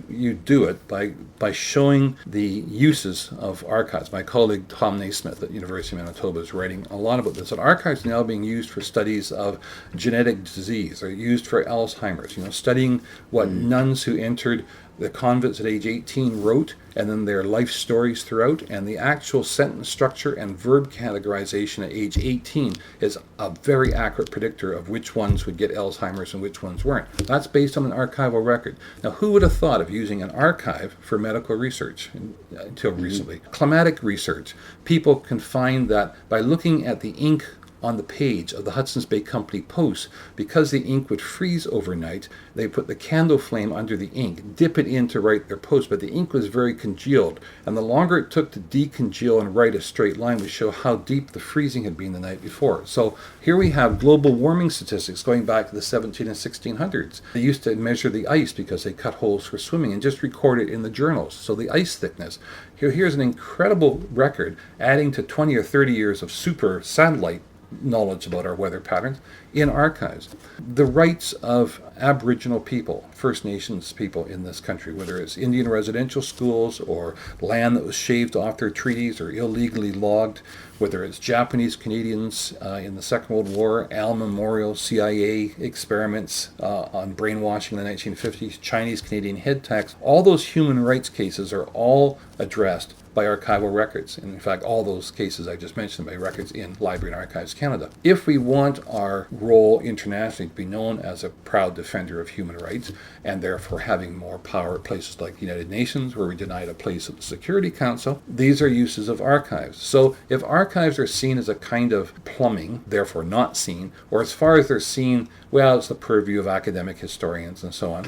S2: do it by showing the uses of archives. My colleague Tom Naismith at University of Manitoba is writing a lot about this. And archives are now being used for studies of genetic disease. They're used for Alzheimer's. Studying what nuns who entered the convents at age 18 wrote, and then their life stories throughout, and the actual sentence structure and verb categorization at age 18 is a very accurate predictor of which ones would get Alzheimer's and which ones weren't. That's based on an archival record. Now, who would have thought of using an archive for medical research until recently? Climatic research. People can find that by looking at the ink on the page of the Hudson's Bay Company Post, because the ink would freeze overnight, they put the candle flame under the ink, dip it in to write their post, but the ink was very congealed, and the longer it took to decongeal and write a straight line would show how deep the freezing had been the night before. So here we have global warming statistics going back to the 17 and 1600s. They used to measure the ice because they cut holes for swimming and just record it in the journals. So the ice thickness. Here's an incredible record adding to 20 or 30 years of super satellite knowledge about our weather patterns in archives. The rights of Aboriginal people, First Nations people in this country, whether it's Indian residential schools or land that was shaved off their treaties or illegally logged, whether it's Japanese Canadians in the Second World War, Al Memorial, CIA experiments on brainwashing in the 1950s, Chinese Canadian head tax, all those human rights cases are all addressed by archival records. And in fact, all those cases I just mentioned by records in Library and Archives Canada. If we want our role internationally to be known as a proud defender of human rights, and therefore having more power at places like the United Nations, where we denied a place at the Security Council, these are uses of archives. So if archives are seen as a kind of plumbing, therefore not seen, or as far as they're seen, well, it's the purview of academic historians and so on,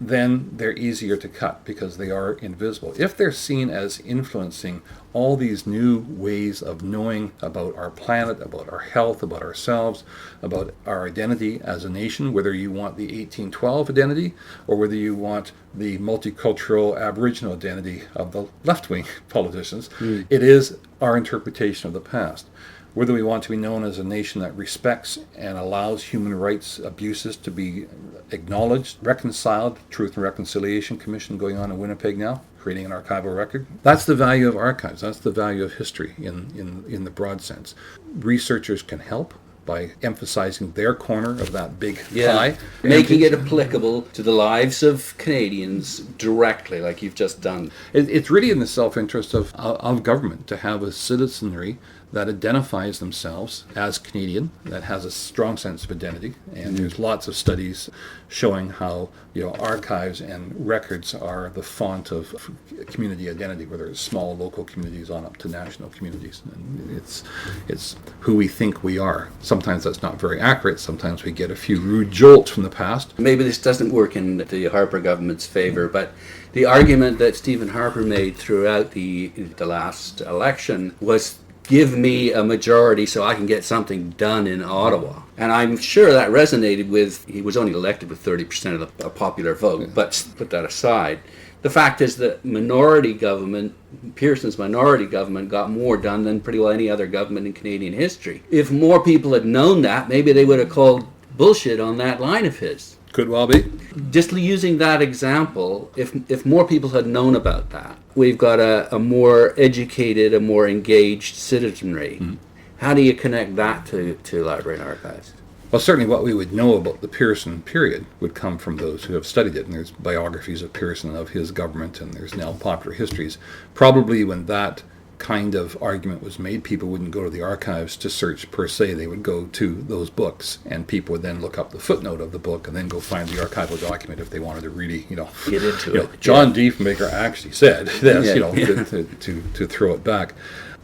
S2: then they're easier to cut because they are invisible. If they're seen as influencing all these new ways of knowing about our planet, about our health, about ourselves, about our identity as a nation, whether you want the 1812 identity or whether you want the multicultural Aboriginal identity of the left-wing politicians, it is our interpretation of the past. Whether we want to be known as a nation that respects and allows human rights abuses to be acknowledged, reconciled, Truth and Reconciliation Commission going on in Winnipeg now, creating an archival record. That's the value of archives. That's the value of history in the broad sense. Researchers can help by emphasizing their corner of that big pie.
S1: Making it applicable to the lives of Canadians directly, like you've just done.
S2: It's really in the self-interest of government to have a citizenry that identifies themselves as Canadian, that has a strong sense of identity. And there's lots of studies showing how archives and records are the font of community identity, whether it's small local communities on up to national communities. And it's who we think we are. Sometimes that's not very accurate. Sometimes we get a few rude jolts from the past.
S1: Maybe this doesn't work in the Harper government's favor, but the argument that Stephen Harper made throughout the last election was, give me a majority so I can get something done in Ottawa. And I'm sure that resonated with, he was only elected with 30% of the popular vote, but put that aside. The fact is that minority government, Pearson's minority government, got more done than pretty well any other government in Canadian history. If more people had known that, maybe they would have called bullshit on that line of his.
S2: Could well be.
S1: Just using that example, if more people had known about that, we've got a more educated, a more engaged citizenry. How do you connect that to Library and Archives?
S2: Well, certainly what we would know about the Pearson period would come from those who have studied it. And there's biographies of Pearson and of his government, and there's now popular histories. Probably when that kind of argument was made, people wouldn't go to the archives to search per se. They would go to those books, and people would then look up the footnote of the book and then go find the archival document if they wanted to really,
S1: get into it.
S2: John Diefenbaker actually said this, to throw it back.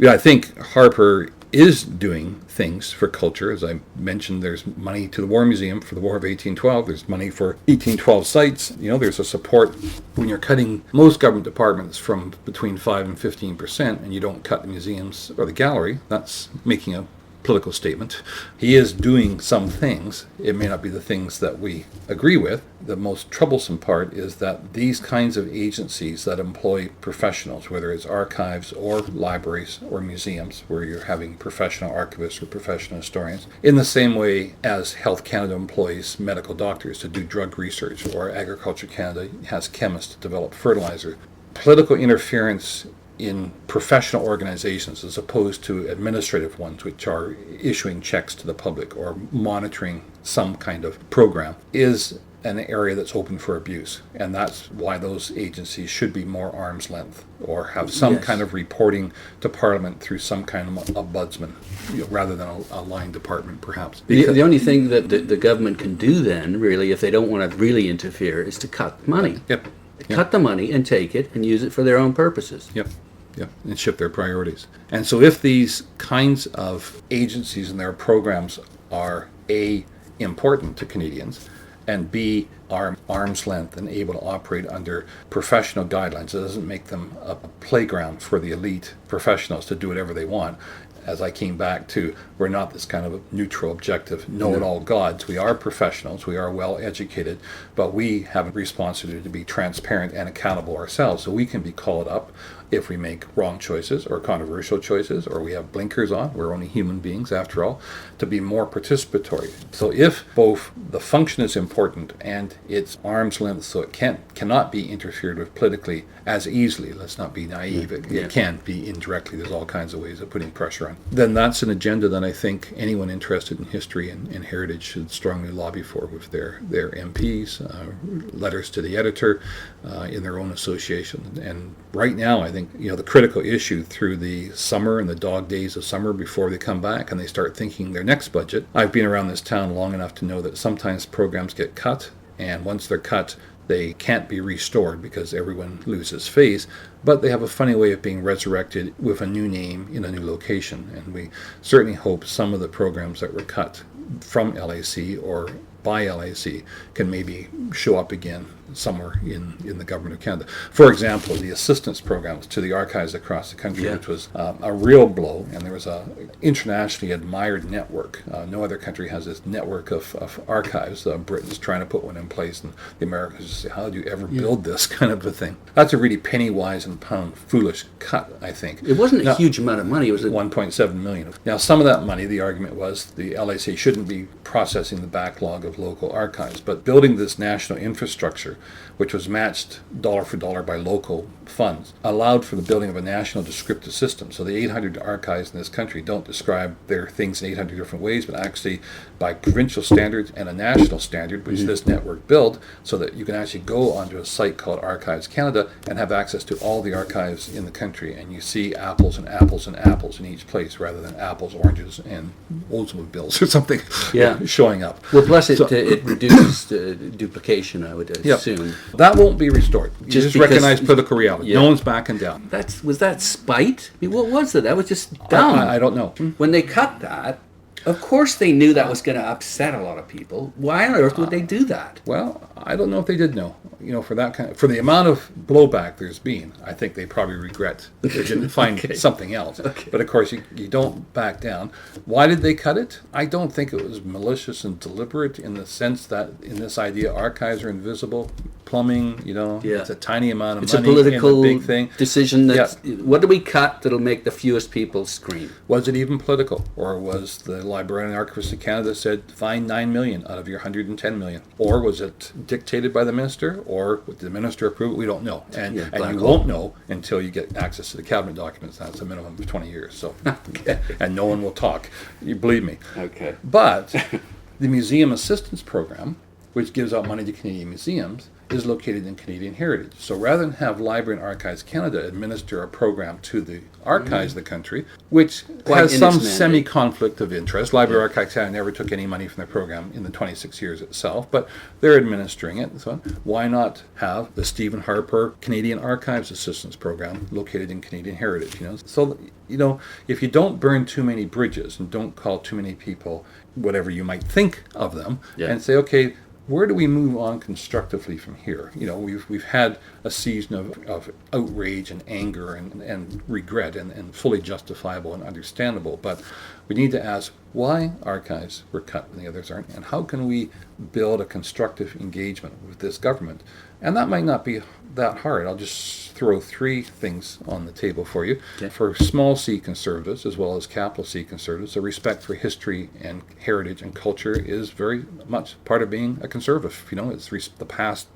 S2: I think Harper is doing things for culture. As I mentioned, there's money to the War Museum for the War of 1812. There's money for 1812 sites. There's a support when you're cutting most government departments from between 5 and 15%, and you don't cut the museums or the gallery. That's making a political statement. He is doing some things. It may not be the things that we agree with. The most troublesome part is that these kinds of agencies that employ professionals, whether it's archives or libraries or museums, where you're having professional archivists or professional historians, in the same way as Health Canada employs medical doctors to do drug research, or Agriculture Canada has chemists to develop fertilizer. Political interference in professional organizations as opposed to administrative ones, which are issuing checks to the public or monitoring some kind of program, is an area that's open for abuse. And that's why those agencies should be more arm's length, or have some kind of reporting to Parliament through some kind of ombudsman, rather than a line department, perhaps.
S1: The only thing that the government can do then, really, if they don't want to really interfere, is to cut money. Cut the money and take it and use it for their own purposes.
S2: And shift their priorities. And so if these kinds of agencies and their programs are A, important to Canadians, and B, are arm's length and able to operate under professional guidelines, it doesn't make them a playground for the elite professionals to do whatever they want. As I came back to, we're not this kind of neutral, objective, know-it-all gods. We are professionals, we are well educated, but we have a responsibility to be transparent and accountable ourselves, so we can be called up if we make wrong choices or controversial choices, or we have blinkers on. We're only human beings after all, to be more participatory. So if both the function is important and it's arm's length, so it cannot be interfered with politically as easily, let's not be naive, it can be indirectly, there's all kinds of ways of putting pressure on, then that's an agenda that I think anyone interested in history and heritage should strongly lobby for with their MPs, letters to the editor, in their own association. And right now, I think, the critical issue through the summer and the dog days of summer before they come back and they start thinking their next budget. I've been around this town long enough to know that sometimes programs get cut, and once they're cut, they can't be restored because everyone loses face, but they have a funny way of being resurrected with a new name in a new location. And we certainly hope some of the programs that were cut from LAC or by LAC can maybe show up again somewhere in the government of Canada. For example, the assistance programs to the archives across the country, which was a real blow, and there was a internationally admired network. No other country has this network of archives. Britain's trying to put one in place, and the Americans just say, how did you ever build this kind of a thing? That's a really penny wise and pound foolish cut, I think.
S1: It wasn't a huge amount of money. It was
S2: 1.7 million. Now, some of that money, the argument was the LAC shouldn't be processing the backlog of local archives, but building this national infrastructure, which was matched dollar for dollar by local funds, allowed for the building of a national descriptive system. So the 800 archives in this country don't describe their things in 800 different ways, but actually by provincial standards and a national standard, which this network built, so that you can actually go onto a site called Archives Canada and have access to all the archives in the country, and you see apples and apples and apples in each place rather than apples, oranges, and Oldsmobiles or something showing up.
S1: Well, plus it reduces duplication, I would assume.
S2: That won't be restored. You just recognize political reality. No one's backing down.
S1: Was that spite? I mean, what was it? That was just dumb.
S2: I don't know.
S1: When they cut that, of course they knew that was going to upset a lot of people. Why on earth would they do that?
S2: Well, I don't know if they did know. For the amount of blowback there's been, I think they probably regret they didn't find something else. But of course, you don't back down. Why did they cut it? I don't think it was malicious and deliberate in the sense that in this idea, archives are invisible. Plumbing, it's a tiny amount of
S1: it's
S2: money.
S1: It's a political
S2: big thing.
S1: decision. What do we cut that'll make the fewest people scream?
S2: Was it even political? Or was the Librarian and Archivist of Canada said, find 9 million out of your 110 million? Or was it dictated by the minister? Or did the minister approve it? We don't know. And you won't know until you get access to the cabinet documents. That's a minimum of 20 years. So, and no one will talk. You believe me.
S1: Okay.
S2: But The Museum Assistance Program, which gives out money to Canadian museums, is located in Canadian Heritage. So rather than have Library and Archives Canada administer a program to the archives of the country, which has some semi-conflict of interest. Library and Archives Canada never took any money from the program in the 26 years itself, but they're administering it. So why not have the Stephen Harper Canadian Archives Assistance Program located in Canadian Heritage? So if you don't burn too many bridges and don't call too many people whatever you might think of them, and say, okay, where do we move on constructively from here? We've had a season of outrage and anger and regret and fully justifiable and understandable, but we need to ask why archives were cut when the others aren't, and how can we build a constructive engagement with this government? And that might not be that hard. I'll just throw 3 things on the table for you. Okay. For small c conservatives as well as capital C conservatives, a respect for history and heritage and culture is very much part of being a conservative. It's the past.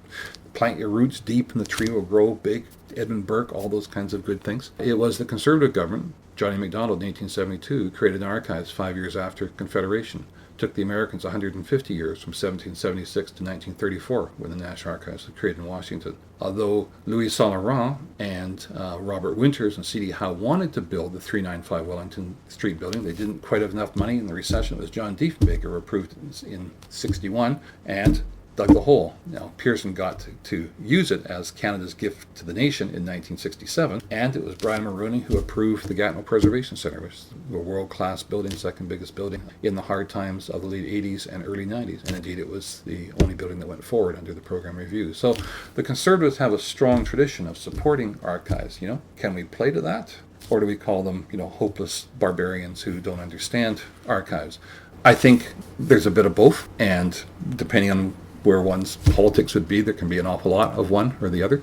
S2: Plant your roots deep and the tree will grow big. Edmund Burke, all those kinds of good things. It was the Conservative government, Johnny MacDonald in 1872, created an archives 5 years after Confederation. Took the Americans 150 years from 1776 to 1934 when the National Archives was created in Washington. Although Louis Saint-Laurent and Robert Winters and C.D. Howe wanted to build the 395 Wellington Street building, they didn't quite have enough money in the recession. It was John Diefenbaker who approved it in 61 and dug the hole. Now, Pearson got to use it as Canada's gift to the nation in 1967, and it was Brian Mulroney who approved the Gatineau Preservation Centre, which is a world-class building, second biggest building in the hard times of the late 80s and early 90s, and indeed it was the only building that went forward under the program review. So the Conservatives have a strong tradition of supporting archives. Can we play to that? Or do we call them, hopeless barbarians who don't understand archives? I think there's a bit of both, and depending on where one's politics would be, there can be an awful lot of one or the other.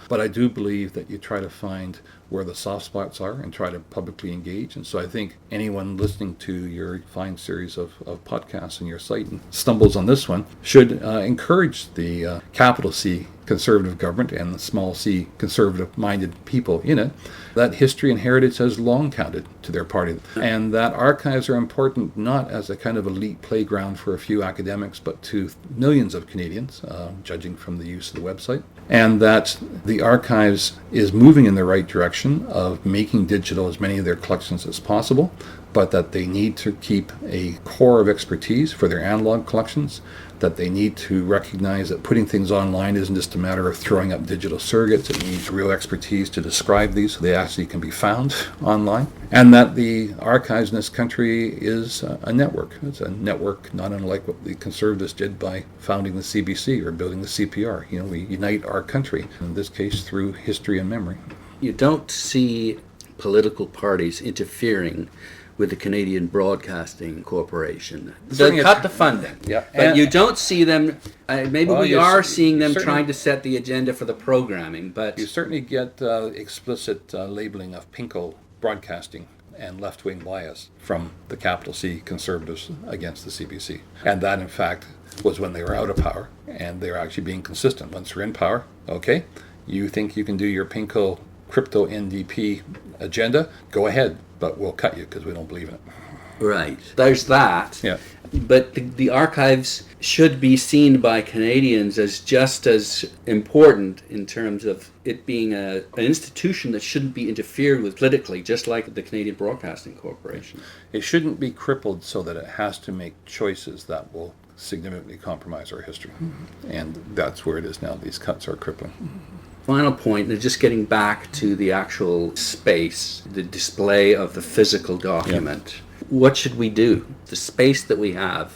S2: But I do believe that you try to find where the soft spots are and try to publicly engage. And so I think anyone listening to your fine series of podcasts on your site and stumbles on this one should encourage the capital C conservative government and the small c conservative-minded people in it, that history and heritage has long counted to their party, and that archives are important not as a kind of elite playground for a few academics, but to millions of Canadians, judging from the use of the website, and that the archives is moving in the right direction of making digital as many of their collections as possible, but that they need to keep a core of expertise for their analog collections, that they need to recognize that putting things online isn't just a matter of throwing up digital surrogates. It needs real expertise to describe these so they actually can be found online, and that the archives in this country is a network. It's a network not unlike what the Conservatives did by founding the CBC or building the CPR. We unite our country, in this case through history and memory.
S1: You don't see political parties interfering with the Canadian Broadcasting Corporation. They cut the funding,
S2: yeah,
S1: but you don't see them, we are seeing them trying to set the agenda for the programming, but...
S2: You certainly get explicit labeling of pinko broadcasting and left-wing bias from the capital C Conservatives against the CBC. And that, in fact, was when they were out of power, and they were actually being consistent. Once they're in power, okay, you think you can do your pinko crypto NDP agenda, go ahead, but we'll cut you because we don't believe in it.
S1: There's that.
S2: Yeah.
S1: But the archives should be seen by Canadians as just as important in terms of it being an institution that shouldn't be interfered with politically, just like the Canadian Broadcasting Corporation.
S2: It shouldn't be crippled so that it has to make choices that will significantly compromise our history. Mm-hmm. And that's where it is now. These cuts are crippling.
S1: Final point, just getting back to the actual space, the display of the physical document. Yeah. What should we do? The space that we have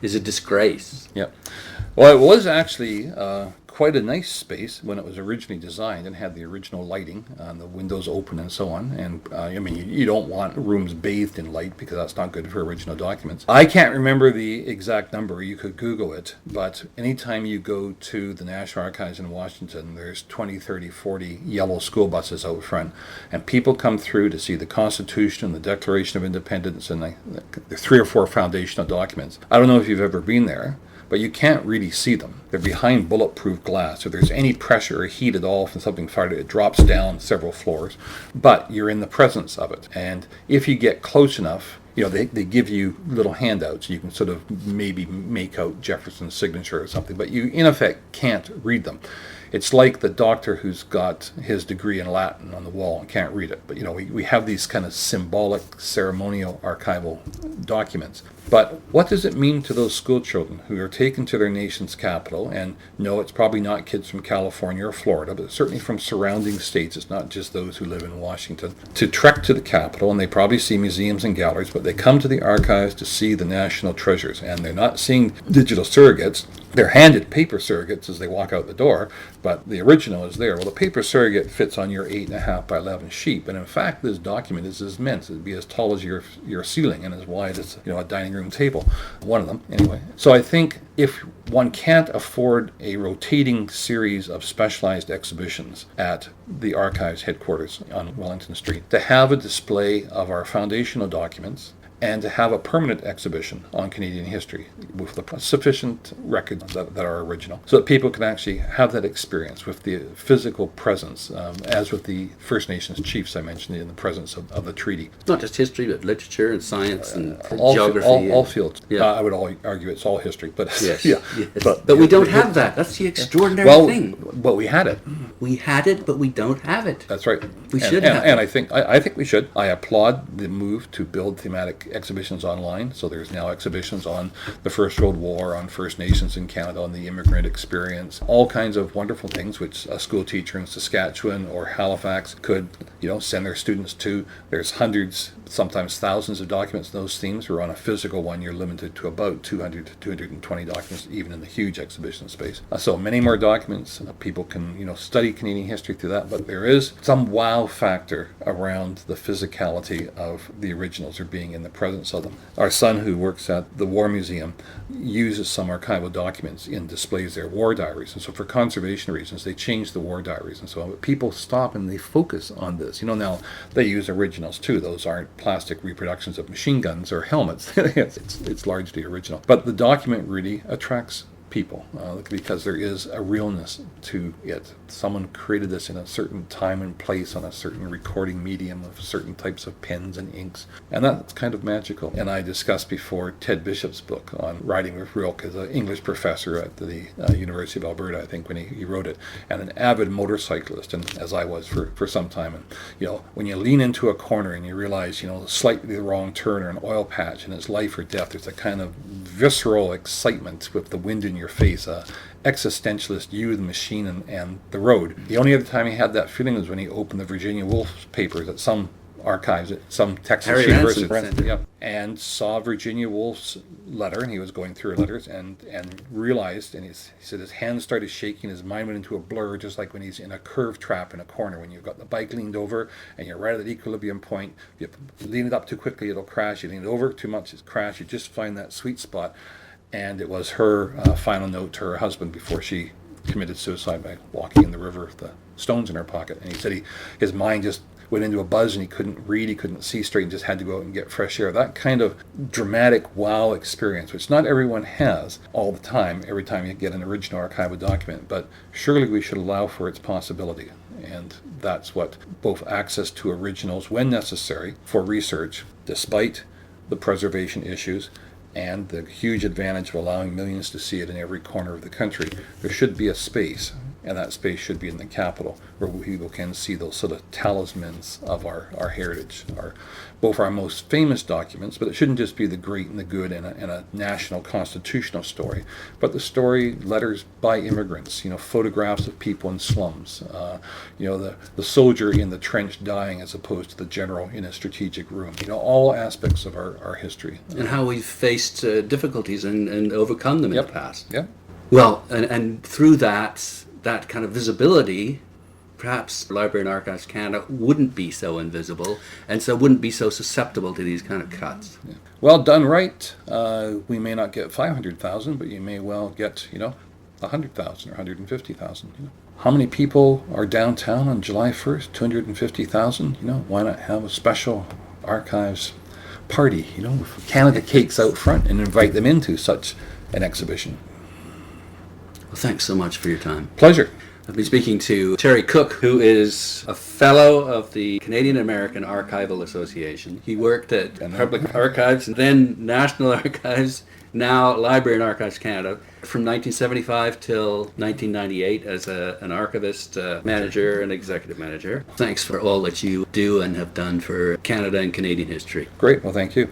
S1: is a disgrace.
S2: Yeah. Well, it was actually quite a nice space when it was originally designed and had the original lighting, the windows open and so on. And you don't want rooms bathed in light because that's not good for original documents. I can't remember the exact number. You could Google it. But anytime you go to the National Archives in Washington, there's 20, 30, 40 yellow school buses out front. And people come through to see the Constitution and the Declaration of Independence and the 3 or 4 foundational documents. I don't know if you've ever been there, but you can't really see them. They're behind bulletproof glass. If there's any pressure or heat at all from something fired, it drops down several floors. But you're in the presence of it. And if you get close enough, they give you little handouts. You can sort of maybe make out Jefferson's signature or something, but you, in effect, can't read them. It's like the doctor who's got his degree in Latin on the wall and can't read it. But, we have these kind of symbolic, ceremonial, archival documents. But what does it mean to those school children who are taken to their nation's capital? And no, it's probably not kids from California or Florida, but certainly from surrounding states. It's not just those who live in Washington. To trek to the capital, and they probably see museums and galleries, but they come to the archives to see the national treasures. And they're not seeing digital surrogates. They're handed paper surrogates as they walk out the door, but the original is there. Well, the paper surrogate fits on your 8.5 by 11 sheet, but in fact, this document is meant to be as tall as your ceiling and as wide as a dining room table. One of them, anyway. So I think if one can't afford a rotating series of specialized exhibitions at the archives headquarters on Wellington Street, to have a display of our foundational documents, and to have a permanent exhibition on Canadian history with the sufficient records that are original, so that people can actually have that experience with the physical presence, as with the First Nations chiefs I mentioned, in the presence of the treaty.
S1: It's not just history, but literature and science and
S2: all
S1: geography.
S2: All fields.
S1: Yeah.
S2: I would argue it's all history, but
S1: yes,
S2: yeah.
S1: Yes.
S2: But
S1: we don't have that. That's the extraordinary thing.
S2: But we had it.
S1: We had it, but we don't have it.
S2: That's right.
S1: We should have it.
S2: And I think we should. I applaud the move to build thematic exhibitions online. So there's now exhibitions on the First World War, on First Nations in Canada, on the immigrant experience, all kinds of wonderful things which a school teacher in Saskatchewan or Halifax could, send their students to. There's hundreds, sometimes thousands of documents in those themes, where on a physical one you're limited to about 200 to 220 documents, even in the huge exhibition space. So many more documents. People can, study Canadian history through that, but there is some wow factor around the physicality of the originals, or being in the presence of them. Our son, who works at the War Museum, uses some archival documents in displays their war diaries, and so for conservation reasons they change the war diaries and so on. But people stop and they focus on this. Now they use originals too. Those aren't plastic reproductions of machine guns or helmets. It's largely original. But the document really attracts people, because there is a realness to it. Someone created this in a certain time and place on a certain recording medium of certain types of pens and inks, and that's kind of magical. And I discussed before Ted Bishop's book on writing with Rilke, as an English professor at the University of Alberta, I think, when he wrote it, and an avid motorcyclist, and as I was for some time. And when you lean into a corner and you realize slightly the wrong turn or an oil patch and it's life or death, there's a kind of visceral excitement with the wind in your face, existentialist, you, the machine, and the road. The only other time he had that feeling was when he opened the Virginia Woolf papers at some archives at some Texas university, and saw Virginia Woolf's letter, and he was going through her letters and realized, and he said his hands started shaking, his mind went into a blur, just like when he's in a curve trap in a corner, when you've got the bike leaned over and you're right at the equilibrium point. If you lean it up too quickly, it'll crash. You lean it over too much, it's crash. You just find that sweet spot. And it was her final note to her husband before she committed suicide by walking in the river with the stones in her pocket. And he said his mind just went into a buzz, and he couldn't read, he couldn't see straight, and just had to go out and get fresh air. That kind of dramatic wow experience, which not everyone has all the time, every time you get an original archival document, but surely we should allow for its possibility. And that's what both access to originals when necessary for research, despite the preservation issues, and the huge advantage of allowing millions to see it in every corner of the country. There should be a space, and that space should be in the capital, where people can see those sort of talismans of our heritage, both our most famous documents, but it shouldn't just be the great and the good and a national constitutional story, but the story, letters by immigrants, photographs of people in slums, the soldier in the trench dying as opposed to the general in a strategic room, all aspects of our history.
S1: And how we've faced difficulties and overcome them in the past.
S2: Yep.
S1: Well, and through that kind of visibility, perhaps Library and Archives Canada wouldn't be so invisible, and so wouldn't be so susceptible to these kind of cuts.
S2: Yeah. Well, done right, we may not get 500,000, but you may well get, 100,000 or 150,000. How many people are downtown on July 1st? 250,000. Why not have a special archives party, with Canada cakes out front, and invite them into such an exhibition?
S1: Well, thanks so much for your time.
S2: Pleasure.
S1: I've been speaking to Terry Cook, who is a fellow of the Canadian American Archival Association. He worked at Public Archives, then National Archives, now Library and Archives Canada, from 1975 till 1998 as an archivist, manager, and executive manager. Thanks for all that you do and have done for Canada and Canadian history.
S2: Great. Well, thank you.